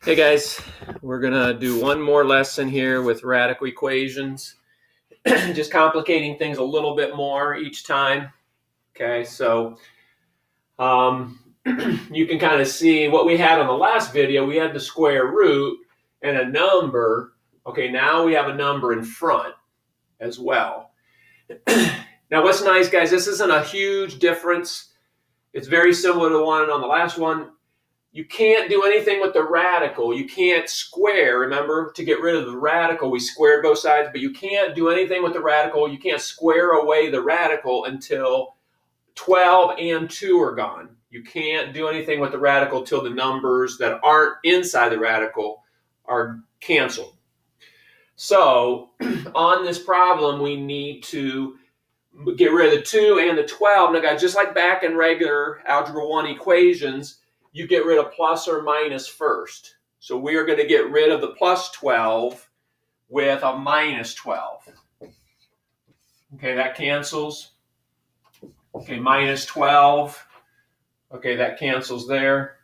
Hey guys, we're gonna do one more lesson here with radical equations, just complicating things a little bit more each time. Okay, so you can kind of see what we had on the last video. We had the square root and a number. Okay, now we have a number in front as well. Now what's nice, guys, this isn't a huge difference. It's very similar to the one on the last one. You can't do anything with the radical. You can't square. Remember, to get rid of the radical, we squared both sides, but you can't do anything with the radical. You can't square away the radical until 12 and 2 are gone. You can't do anything with the radical till the numbers that aren't inside the radical are canceled. So on this problem, we need to get rid of the 2 and the 12. Now, guys, just like back in regular Algebra 1 equations, you get rid of plus or minus first. So we are going to get rid of the plus 12 with a minus 12. Okay, that cancels. Okay, minus 12. Okay, that cancels there.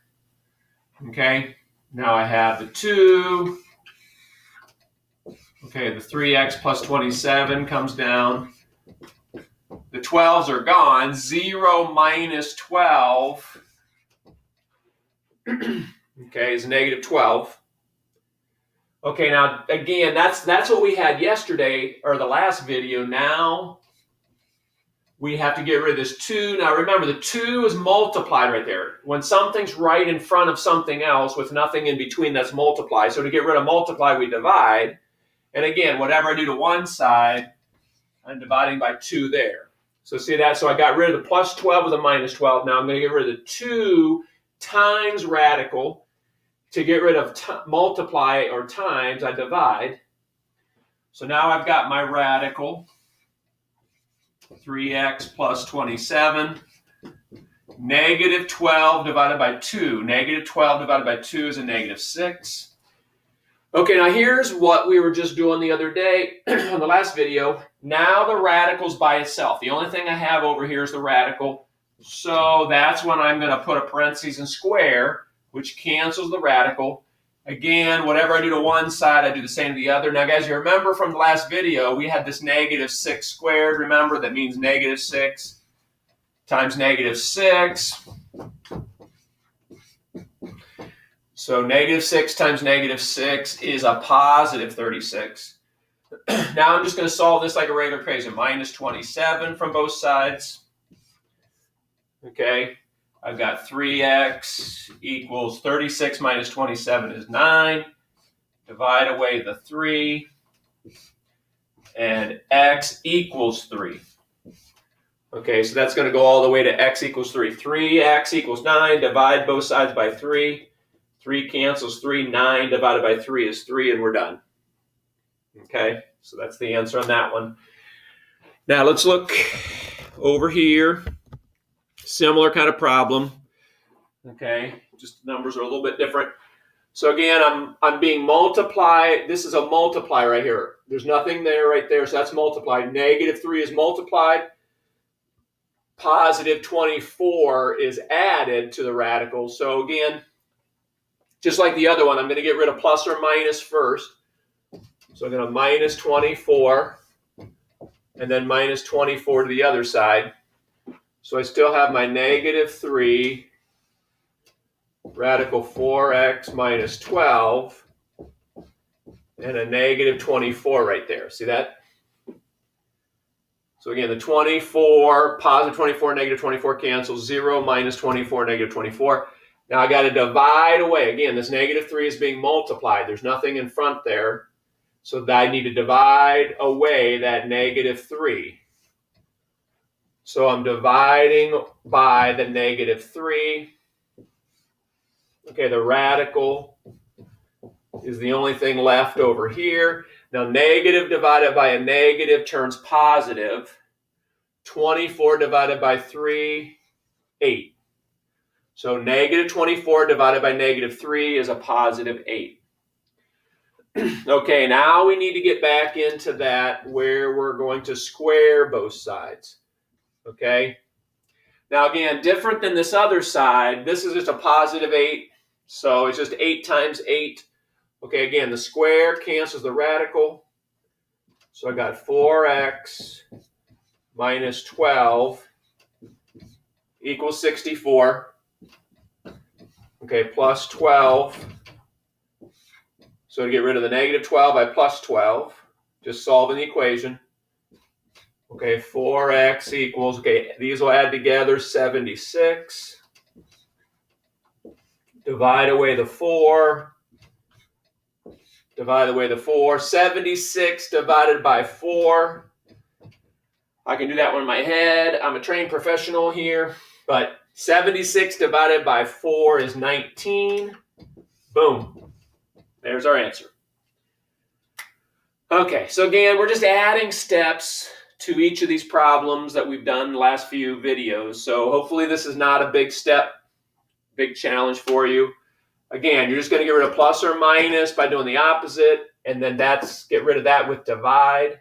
Okay, now I have the 2. Okay, the 3x plus 27 comes down. The 12s are gone. 0 minus 12 okay, is negative 12. Okay, now again, that's what we had yesterday or the last video. Now we have to get rid of this 2. Now remember, the 2 is multiplied right there. When something's right in front of something else with nothing in between, that's multiply. So to get rid of multiply, we divide. And again, whatever I do to one side, I'm dividing by 2 there. So see that? So I got rid of the plus 12 with a minus 12. Now I'm going to get rid of the 2 times radical. To get rid of multiply or times, I divide. So now I've got my radical, 3x plus 27, negative 12 divided by 2. Negative 12 divided by 2 is a negative 6. Okay, now here's what we were just doing the other day on the last video. Now the radical's by itself. The only thing I have over here is the radical. So that's when I'm going to put a parentheses and square, which cancels the radical. Again, whatever I do to one side, I do the same to the other. Now, guys, you remember from the last video, we had this negative 6 squared. Remember, that means negative 6 times negative 6. So negative 6 times negative 6 is a positive 36. Now I'm just going to solve this like a regular equation. Minus 27 from both sides. Okay. I've got 3x equals 36 minus 27 is 9. Divide away the 3. And x equals 3. Okay, so that's going to go all the way to x equals 3. 3x equals 9. Divide both sides by 3. 3 cancels 3. 9 divided by 3 is 3, and we're done. Okay, so that's the answer on that one. Now let's look over here. Similar kind of problem. Okay, just numbers are a little bit different. So again, I'm being multiplied. This is a multiply right here. There's nothing there right there, so that's multiplied. Negative 3 is multiplied. Positive 24 is added to the radical. So again, just like the other one, I'm going to get rid of plus or minus first. So I'm going to minus 24 and then minus 24 to the other side. So I still have my negative 3, radical 4x minus 12, and a negative 24 right there. See that? So again, the 24, positive 24, negative 24 cancels. 0 minus 24, negative 24. Now I got to divide away. Again, this negative 3 is being multiplied. There's nothing in front there. So I need to divide away that negative 3. So I'm dividing by the negative 3. Okay, the radical is the only thing left over here. Now, negative divided by a negative turns positive. 24 divided by 3, 8. So negative 24 divided by negative 3 is a positive 8. Okay, now we need to get back into that where we're going to square both sides. Okay. Now again, different than this other side, this is just a positive 8. So it's just 8 times 8. Okay, again, the square cancels the radical. So I got 4x minus 12 equals 64. Okay, plus 12. So to get rid of the negative 12, I plus 12. Just solving the equation. Okay, 4x equals, okay, these will add together 76. Divide away the 4. Divide away the 4. 76 divided by 4. I can do that one in my head. I'm a trained professional here. But 76 divided by 4 is 19. Boom. There's our answer. Okay, so again, we're just adding steps to each of these problems that we've done in the last few videos. So hopefully this is not a big step, big challenge for you. Again, you're just going to get rid of plus or minus by doing the opposite, and then get rid of that with divide.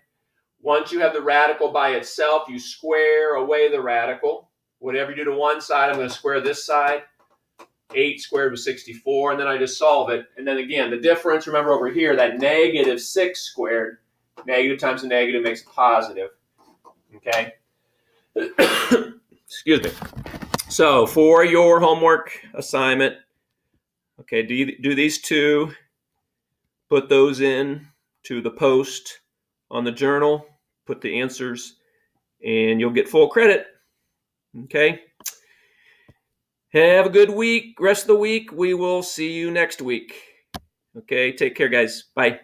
Once you have the radical by itself, you square away the radical. Whatever you do to one side, I'm going to square this side. 8 squared was 64, and then I just solve it. And then again, the difference, remember over here, that negative 6 squared, negative times a negative makes a positive. Okay? Excuse me. So for your homework assignment, okay, do these two, put those in to the post on the journal, put the answers, and you'll get full credit. Okay? Have a good week. Rest of the week. We will see you next week. Okay, take care, guys. Bye.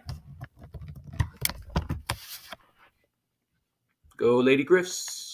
Go, Lady Griffs.